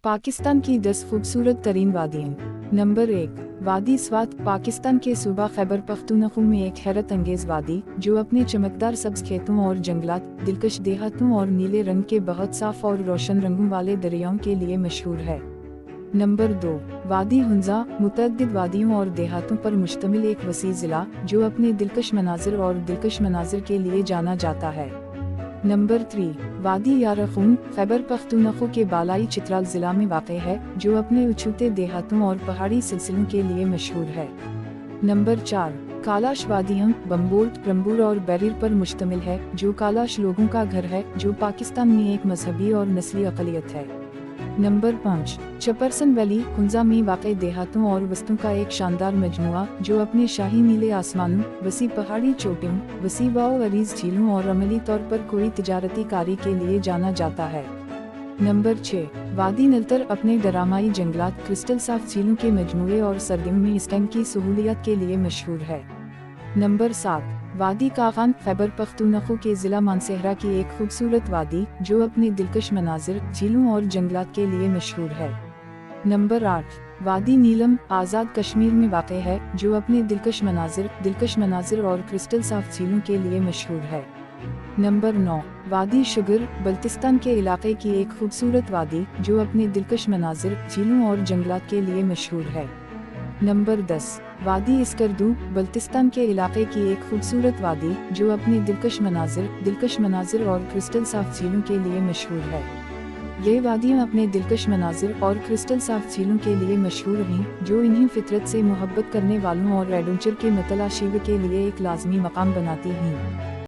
पाकिस्तान की 10 खूबसूरत तरीन वादियाँ। नंबर 1, वादी स्वात। पाकिस्तान के सूबा खैबर पख्तूनख्वा में एक हैरत अंगेज वादी जो अपने चमकदार सब्ज खेतों और जंगलात, दिलकश देहातों और नीले रंग के बहुत साफ और रोशन रंगों वाले दरियाओं के लिए मशहूर है। नंबर 2, वादी हुंजा। मुतअद्दिद वादियों और देहातों पर मुश्तमिल एक वसी ज़िला जो अपने दिलकश मनाजिर और दिलकश मनाजिर के लिए जाना जाता है। नंबर 3, वादी यारखून। खैबर पख्तूनख्वा के बालाई चित्राल ज़िला में वाक़ है जो अपने उछूते देहातों और पहाड़ी सिलसिलों के लिए मशहूर है। नंबर 4, कालाश वादियाँ। बम्बोल्ट, प्रम्बूर और बैरिर पर मुश्तमिल है जो कालाश लोगों का घर है जो पाकिस्तान में एक मजहबी और नस्ली अक़लियत है। Number 5, चपरसन valley. हुंजा में वाक़ देहातों और वस्तुओं का एक शानदार मजमुआ जो अपने शाही नीले आसमानों, वसी पहाड़ी चोटियों, वसी वाओ अरीज झीलों और अमली तौर पर कोई तिजारती कारी के लिए जाना जाता है। नंबर 6, वादी नलतर। अपने डरामाई जंगलात, क्रिस्टल साफ झीलों के मजमूए और सर्दियों में स्टैंड की सहूलियत के लिए मशहूर है। नंबर 7, वादी कागान। खैबर पख्तूनख्वा के ज़िला मानसेहरा की एक खूबसूरत वादी जो अपने दिलकश मनाजिर, झीलों और जंगलात के लिए मशहूर है। नंबर 8, वादी नीलम। आज़ाद कश्मीर में वाक़ है जो अपने दिलकश मनाजिर और क्रिस्टल साफ झीलों के लिए मशहूर है। नंबर 9, वादी शुगर। बल्तिस्तान के इलाके की एक खूबसूरत वादी जो अपने दिलकश मनाजिर, झीलों और जंगलात के लिए मशहूर है। नंबर 10, वादी इस्करदू। बल्तिस्तान के इलाके की एक खूबसूरत वादी जो अपने दिलकश मनाजिर और क्रिस्टल साफ झीलों के लिए मशहूर है। ये वादियाँ अपने दिलकश मनाजिर और क्रिस्टल साफ झीलों के लिए मशहूर हैं जो इन्हें फितरत से मोहब्बत करने वालों और एडवेंचर के मतलाशिव के लिए एक लाजमी मकाम बनाती हैं।